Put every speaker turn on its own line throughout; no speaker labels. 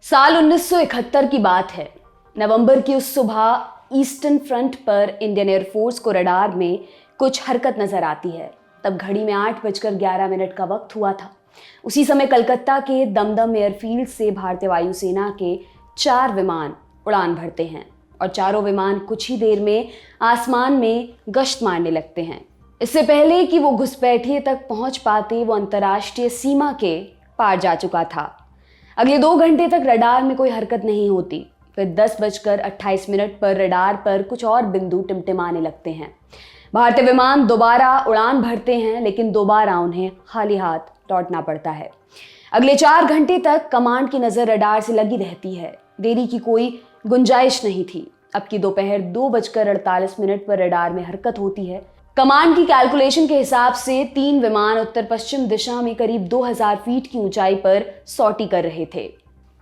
साल 1971 की बात है। नवंबर की उस सुबह ईस्टर्न फ्रंट पर इंडियन एयरफोर्स को रडार में कुछ हरकत नजर आती है। तब घड़ी में 8:11 का वक्त हुआ था। उसी समय कलकत्ता के दमदम एयरफील्ड से भारतीय वायुसेना के 4 विमान उड़ान भरते हैं और चारों विमान कुछ ही देर में आसमान में गश्त मारने लगते हैं। इससे पहले कि वो घुसपैठिए तक पहुंच पाते, वो अंतर्राष्ट्रीय सीमा के पार जा चुका था। अगले 2 घंटे तक रडार में कोई हरकत नहीं होती। फिर 10:28 पर रडार पर कुछ और बिंदु टिमटिमाने लगते हैं। भारतीय विमान दोबारा उड़ान भरते हैं, लेकिन दोबारा उन्हें खाली हाथ लौटना पड़ता है। अगले 4 घंटे तक कमांड की नजर रडार से लगी रहती है। देरी की कोई गुंजाइश नहीं थी। अब की दोपहर 2:48 पर रडार में हरकत होती है। कमांड की कैलकुलेशन के हिसाब से 3 विमान उत्तर पश्चिम दिशा में करीब 2000 फीट की ऊंचाई पर सॉर्टी कर रहे थे।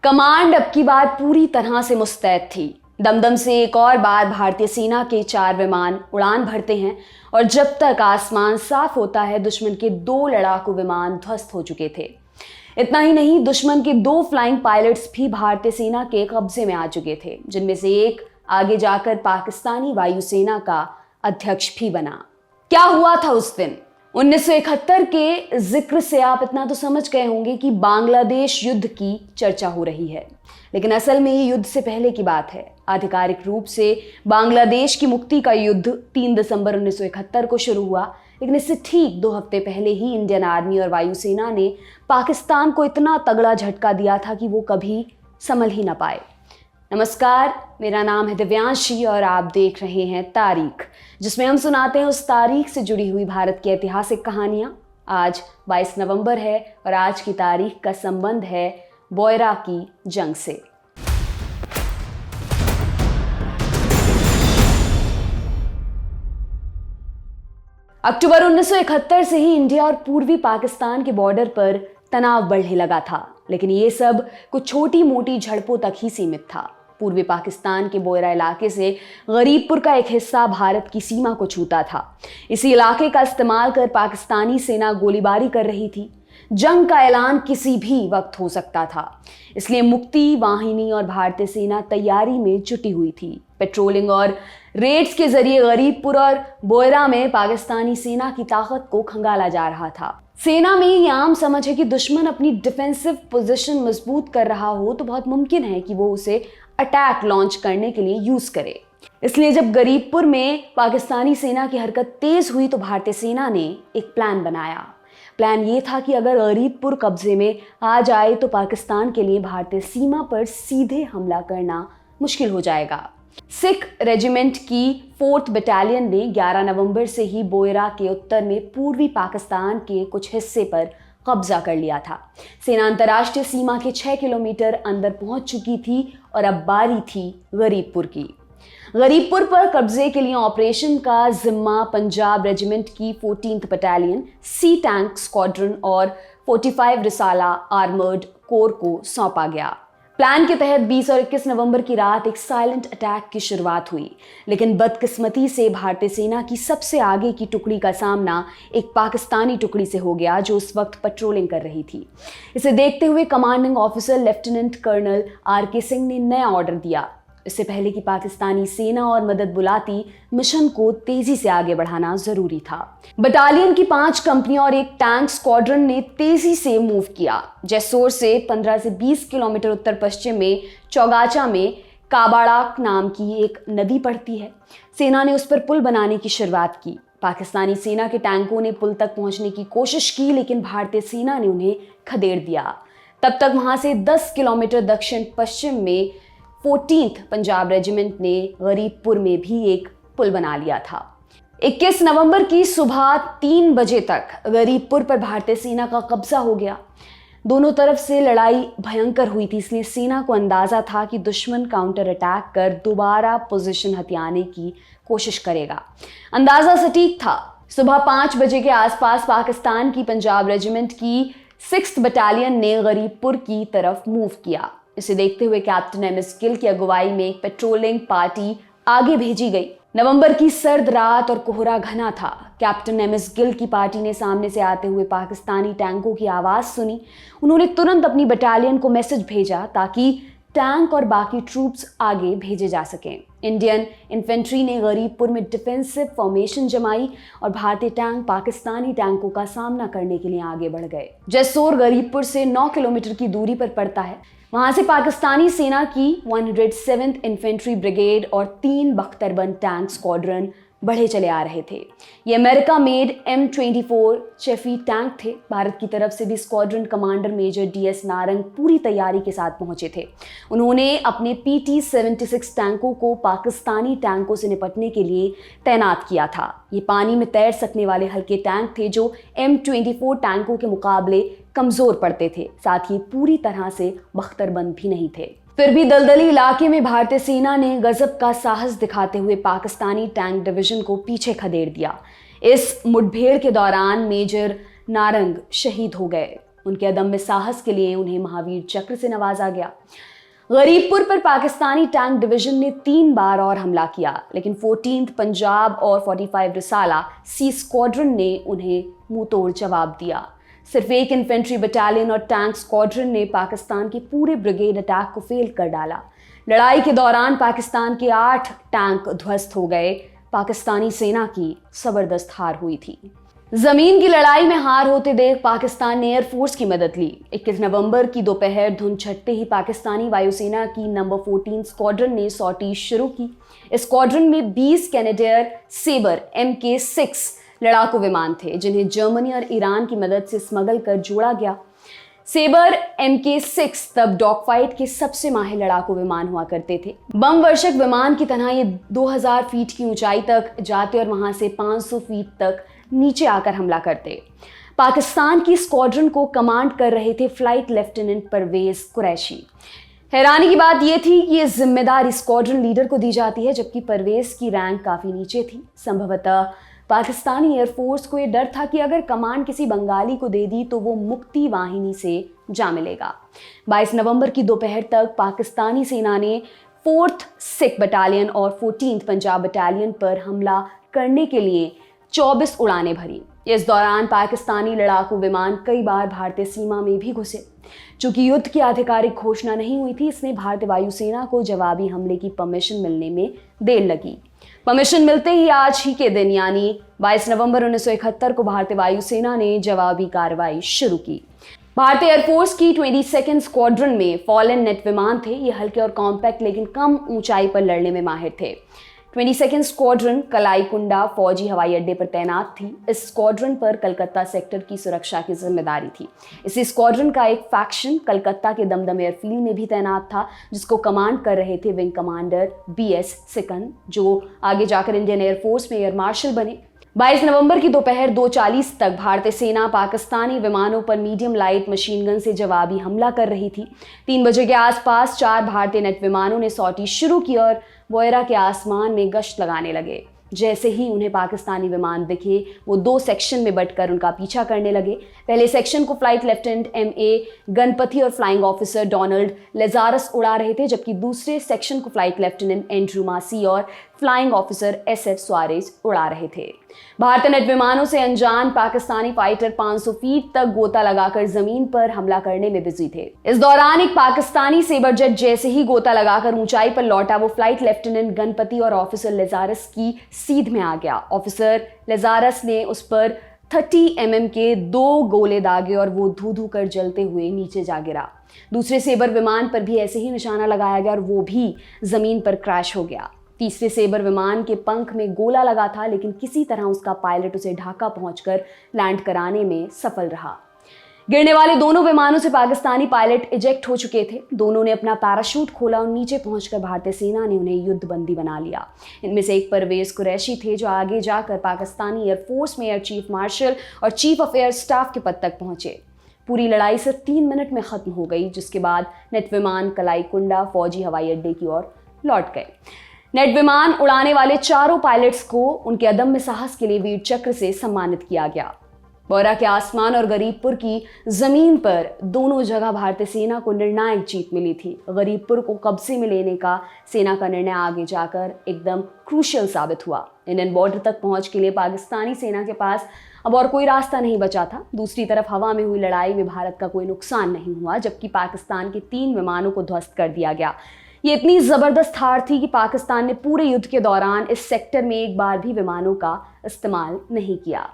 कमांड अब की बार पूरी तरह से मुस्तैद थी। दमदम से एक और बार भारतीय सेना के 4 विमान उड़ान भरते हैं और जब तक आसमान साफ होता है, दुश्मन के 2 लड़ाकू विमान ध्वस्त हो चुके थे। इतना ही नहीं, दुश्मन के 2 फ्लाइंग पायलट्स भी भारतीय सेना के कब्जे में आ चुके थे, जिनमें से एक आगे जाकर पाकिस्तानी वायुसेना का अध्यक्ष भी बना। क्या हुआ था उस दिन? 1971 के जिक्र से आप इतना तो समझ गए होंगे कि बांग्लादेश युद्ध की चर्चा हो रही है, लेकिन असल में ये युद्ध से पहले की बात है। आधिकारिक रूप से बांग्लादेश की मुक्ति का युद्ध 3 दिसंबर 1971 को शुरू हुआ, लेकिन इससे ठीक 2 हफ्ते पहले ही इंडियन आर्मी और वायुसेना ने पाकिस्तान को इतना तगड़ा झटका दिया था कि वो कभी संभल ही ना पाए। नमस्कार, मेरा नाम है दिव्यांशी और आप देख रहे हैं तारीख, जिसमें हम सुनाते हैं उस तारीख से जुड़ी हुई भारत की ऐतिहासिक कहानियां। आज 22 नवंबर है और आज की तारीख का संबंध है बोयरा की जंग से। अक्टूबर 1971 से ही इंडिया और पूर्वी पाकिस्तान के बॉर्डर पर तनाव बढ़ने लगा था, लेकिन ये सब कुछ छोटी मोटी झड़पों तक ही सीमित था। पूर्वी पाकिस्तान के बोयरा इलाके से गरीबपुर का एक हिस्सा भारत की सीमा को छूता था। इसी इलाके का इस्तेमाल कर पाकिस्तानी सेना गोलीबारी कर रही थी। जंग का ऐलान किसी भी वक्त हो सकता था, इसलिए मुक्ति वाहिनी और भारतीय सेना तैयारी में जुटी हुई थी। पेट्रोलिंग और रेड्स के जरिए गरीबपुर और बोयरा में पाकिस्तानी सेना की ताकत को खंगाला जा रहा था। सेना में ये आम समझ है कि दुश्मन अपनी डिफेंसिव पोजीशन मजबूत कर रहा हो तो बहुत मुमकिन है कि वो उसे अटैक लॉन्च करने के लिए यूज करे। इसलिए जब गरीबपुर में पाकिस्तानी सेना की हरकत तेज हुई तो भारतीय सेना ने एक प्लान बनाया। प्लान ये था कि अगर गरीबपुर कब्जे में आ जाए तो पाकिस्तान के लिए भारतीय सीमा पर सीधे हमला करना मुश्किल हो जाएगा। सिख रेजिमेंट की 4th बटालियन ने 11 नवंबर से ही बोयरा के उत्तर में पूर्वी पाकिस्तान के कुछ हिस्से पर कब्जा कर लिया था। सेना अंतर्राष्ट्रीय सीमा के 6 किलोमीटर अंदर पहुंच चुकी थी और अब बारी थी गरीबपुर की। गरीबपुर पर कब्जे के लिए ऑपरेशन का जिम्मा पंजाब रेजिमेंट की 14th बटालियन, सी टैंक स्क्वाड्रन और 45 रिसाला आर्मर्ड कोर को सौंपा गया। प्लान के तहत 20 और 21 नवंबर की रात एक साइलेंट अटैक की शुरुआत हुई, लेकिन बदकिस्मती से भारतीय सेना की सबसे आगे की टुकड़ी का सामना एक पाकिस्तानी टुकड़ी से हो गया, जो उस वक्त पेट्रोलिंग कर रही थी। इसे देखते हुए commanding officer lieutenant colonel R.K. Singh ने नया ऑर्डर दिया। इससे पहले कि पाकिस्तानी सेना और मदद बुलाती, मिशन को तेजी से आगे बढ़ाना जरूरी था। बटालियन की 5 कंपनियां और एक टैंक स्क्वाड्रन ने तेजी से मूव किया। जैसोर से 15 से 20 किलोमीटर उत्तर पश्चिम में चौगाचा में काबाड़ा नाम की एक नदी पड़ती है। सेना ने उस पर पुल बनाने की शुरुआत की। पाकिस्तानी सेना के टैंकों ने पुल तक पहुंचने की कोशिश की, लेकिन भारतीय सेना ने उन्हें खदेड़ दिया। तब तक वहां से 10 किलोमीटर दक्षिण पश्चिम में 14th पंजाब रेजिमेंट ने गरीबपुर में भी एक पुल बना लिया था। 21 नवंबर की सुबह 3 बजे तक गरीबपुर पर भारतीय सेना का कब्जा हो गया। दोनों तरफ से लड़ाई भयंकर हुई थी, इसलिए सेना को अंदाजा था कि दुश्मन काउंटर अटैक कर दोबारा पोजीशन हथियाने की कोशिश करेगा। अंदाजा सटीक था। सुबह 5 बजे के आसपास पाकिस्तान की पंजाब रेजिमेंट की 6th बटालियन ने गरीबपुर की तरफ मूव किया। इसे देखते हुए कैप्टन MS गिल की अगुवाई में एक पेट्रोलिंग पार्टी आगे भेजी गई। नवंबर की सर्द रात और कोहरा घना था। कैप्टन एमएस गिल की पार्टी ने सामने से आते हुए पाकिस्तानी टैंकों की आवाज सुनी। उन्होंने तुरंत अपनी बटालियन को मैसेज भेजा ताकि टैंक और बाकी ट्रूप्स आगे भेजे जा सकें। इंडियन इन्फेंट्री ने गरीबपुर में डिफेंसिव फॉर्मेशन जमाई और भारतीय टैंक पाकिस्तानी टैंकों का सामना करने के लिए आगे बढ़ गए। जैसोर गरीबपुर से 9 किलोमीटर की दूरी पर पड़ता है। वहां से पाकिस्तानी सेना की 107th इन्फेंट्री ब्रिगेड और 3 बख्तरबंद टैंक स्क्वाड्रन बढ़े चले आ रहे थे। ये अमेरिका मेड M24 चेफी टैंक थे। भारत की तरफ से भी squadron commander major DS Narang पूरी तैयारी के साथ पहुंचे थे। उन्होंने अपने PT-76 टैंकों को पाकिस्तानी टैंकों से निपटने के लिए तैनात किया था। ये पानी में तैर सकने वाले हल्के टैंक थे जो M24 टैंकों के मुकाबले कमजोर पड़ते थे। साथ ही पूरी तरह से बख्तरबंद भी नहीं थे। फिर भी दलदली इलाके में भारतीय सेना ने गजब का साहस दिखाते हुए पाकिस्तानी टैंक डिवीजन को पीछे खदेड़ दिया। इस मुठभेड़ के दौरान मेजर नारंग शहीद हो गए। उनके अदम्य साहस के लिए उन्हें महावीर चक्र से नवाजा गया। गरीबपुर पर पाकिस्तानी टैंक डिवीजन ने 3 बार और हमला किया, लेकिन 14th पंजाब और 45 रिसाला सी स्क्वाड्रन ने उन्हें मुंहतोड़ जवाब दिया। सिर्फ एक इन्फेंट्री बटालियन और टैंक स्क्वाड्रन ने पाकिस्तान के पूरे ब्रिगेड अटैक को फेल कर डाला। लड़ाई के दौरान पाकिस्तान के 8 टैंक ध्वस्त हो गए। पाकिस्तानी सेना की जबरदस्त हार हुई थी। जमीन की लड़ाई में हार होते देख पाकिस्तान ने एयरफोर्स की मदद ली। 21 नवंबर की दोपहर धुंध छटते ही पाकिस्तानी वायुसेना की नंबर 14 स्क्वाड्रन ने सॉर्टी शुरू की। इस स्क्वाड्रन में 20 कैनेडियर सेबर MK6 लड़ाकू विमान थे, जिन्हें जर्मनी और ईरान की मदद से स्मगल कर जोड़ा गया। सेबर MK6 तब डॉग फाइट के सबसे माहिर लड़ाकू विमान हुआ करते थे। बम वर्षक विमान की तरह ये 2000 फीट की ऊंचाई तक जाते और वहां से 500 फीट तक नीचे आकर हमला करते। पाकिस्तान की स्क्वाड्रन को कमांड कर रहे थे फ्लाइट लेफ्टिनेंट परवेज कुरैशी। हैरानी की बात यह थी कि ये जिम्मेदारी स्क्वाड्रन लीडर को दी जाती है, जबकि परवेज की रैंक काफी नीचे थी। संभवतः पाकिस्तानी एयरफोर्स को यह डर था कि अगर कमांड किसी बंगाली को दे दी तो वो मुक्ति वाहिनी से जा मिलेगा। 22 नवंबर की दोपहर तक पाकिस्तानी सेना ने 4th सिख बटालियन और 14th पंजाब बटालियन पर हमला करने के लिए 24 उड़ानें भरी। इस दौरान पाकिस्तानी लड़ाकू विमान कई बार भारतीय सीमा में भी घुसे। चूंकि युद्ध की आधिकारिक घोषणा नहीं हुई थी, इसने भारतीय वायुसेना को जवाबी हमले की परमिशन मिलने में देर लगी। परमिशन मिलते ही आज ही के दिन यानी 22 नवंबर 1971 को भारतीय वायुसेना ने जवाबी कार्रवाई शुरू की। भारतीय एयरफोर्स की 22nd स्क्वाड्रन में फॉलन नेट विमान थे। ये हल्के और कॉम्पैक्ट लेकिन कम ऊंचाई पर लड़ने में माहिर थे। 22nd स्क्वाड्रन कलाईकुंडा फौजी हवाई अड्डे पर तैनात थी। इस स्क्वाड्रन पर कलकत्ता सेक्टर की सुरक्षा की जिम्मेदारी थी। इसी स्क्वाड्रन का एक फैक्शन कलकत्ता के दमदम एयरफील्ड में भी तैनात था, जिसको कमांड कर रहे थे विंग कमांडर BS सिकन, जो आगे जाकर इंडियन एयरफोर्स में एयर मार्शल बने। 22 नवंबर की दोपहर 2:40 तक भारतीय सेना पाकिस्तानी विमानों पर मीडियम लाइट मशीन गन से जवाबी हमला कर रही थी। 3 बजे के आसपास 4 भारतीय नेट विमानों ने सॉर्टी शुरू की और वोयरा के आसमान में गश्त लगाने लगे। जैसे ही उन्हें पाकिस्तानी विमान दिखे, वो 2 सेक्शन में बंटकर उनका पीछा करने लगे। पहले सेक्शन को फ्लाइट लेफ्टिनेंट MA गणपति और फ्लाइंग ऑफिसर डोनाल्ड लेजारस उड़ा रहे थे, जबकि दूसरे सेक्शन को फ्लाइट लेफ्टिनेंट एंड्रू मासी और फ्लाइंग ऑफिसर SF सुआरेज उड़ा रहे थे। भारतीय नेट विमानों से अनजान पाकिस्तानी फाइटर 500 फीट तक गोता लगाकर जमीन पर हमला करने में बिजी थे। इस दौरान एक पाकिस्तानी सेबर जेट जैसे ही गोता लगाकर ऊंचाई पर लौटा, वो फ्लाइट लेफ्टिनेंट गणपति और ऑफिसर लेजारस की सीध में आ गया। ऑफिसर लेजारस ने उस पर 30 mm के 2 गोले दागे और वो धू धू कर जलते हुए नीचे जा गिरा। दूसरे सेबर विमान पर भी ऐसे ही निशाना लगाया गया और वो भी जमीन पर क्रैश हो गया। तीसरे सेबर विमान के पंख में गोला लगा था, लेकिन किसी तरह उसका पायलट उसे ढाका पहुंचकर लैंड कराने में सफल रहा। गिरने वाले दोनों विमानों से पाकिस्तानी पायलट इजेक्ट हो चुके थे। दोनों ने अपना पैराशूट खोला और नीचे पहुंचकर भारतीय सेना ने उन्हें युद्धबंदी बना लिया। इनमें से एक परवेज कुरैशी थे, जो आगे जाकर पाकिस्तानी एयरफोर्स में एयर चीफ मार्शल और चीफ ऑफ एयर स्टाफ के पद तक पहुंचे। पूरी लड़ाई सिर्फ 3 मिनट में खत्म हो गई, जिसके बाद नेट विमान कलाईकुंडा फौजी हवाई अड्डे की ओर लौट गए। नेट विमान उड़ाने वाले चारों पायलट्स को उनके अदम्य साहस के लिए वीर चक्र से सम्मानित किया गया। बौरा के आसमान और गरीबपुर की जमीन पर दोनों जगह भारतीय सेना को निर्णायक जीत मिली थी। गरीबपुर को कब्जे में लेने का सेना का निर्णय आगे जाकर एकदम क्रूशियल साबित हुआ। इंडियन बॉर्डर तक पहुंच के लिए पाकिस्तानी सेना के पास अब और कोई रास्ता नहीं बचा था। दूसरी तरफ हवा में हुई लड़ाई में भारत का कोई नुकसान नहीं हुआ, जबकि पाकिस्तान के 3 विमानों को ध्वस्त कर दिया गया। ये इतनी जबरदस्त हार थी कि पाकिस्तान ने पूरे युद्ध के दौरान इस सेक्टर में एक बार भी विमानों का इस्तेमाल नहीं किया।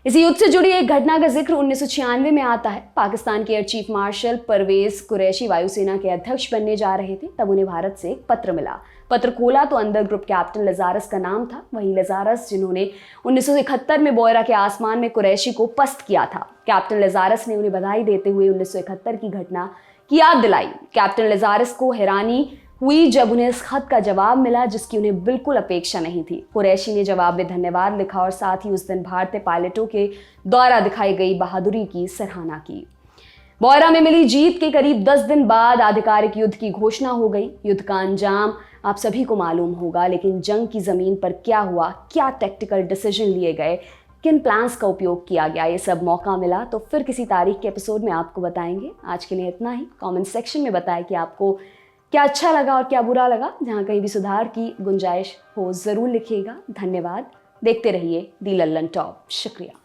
इसी युद्ध से जुड़ी एक घटना का जिक्र 1996 में आता है। पाकिस्तान के air chief marshal Pervez Qureshi वायुसेना के अध्यक्ष बनने जा रहे थे। तब उन्हें भारत से एक पत्र मिला। पत्र खोला तो अंदर ग्रुप कैप्टन लजारस का नाम था, वही लजारस जिन्होंने 1971 में बोयरा के आसमान में कुरैशी को पस्त किया था। कैप्टन लजारस ने उन्हें बधाई देते हुए 1971 की घटना की याद दिलाई। कैप्टन लजारस को हैरानी हुई जब उन्हें इस खत का जवाब मिला जिसकी उन्हें बिल्कुल अपेक्षा नहीं थी। कुरैशी ने जवाब में धन्यवाद लिखा और साथ ही उस दिन भारतीय पायलटों के द्वारा दिखाई गई बहादुरी की सराहना की। बोयरा में मिली जीत के करीब 10 दिन बाद आधिकारिक युद्ध की घोषणा हो गई। युद्ध का अंजाम आप सभी को मालूम होगा, लेकिन जंग की जमीन पर क्या हुआ, क्या टैक्टिकल डिसीजन लिए गए, किन प्लान्स का उपयोग किया गया, ये सब मौका मिला तो फिर किसी तारीख के एपिसोड में आपको बताएंगे। आज के लिए इतना ही। कमेंट सेक्शन में बताएं कि आपको क्या अच्छा लगा और क्या बुरा लगा। जहां कहीं भी सुधार की गुंजाइश हो जरूर लिखिएगा। धन्यवाद। देखते रहिए दी लल्लन टॉप। शुक्रिया।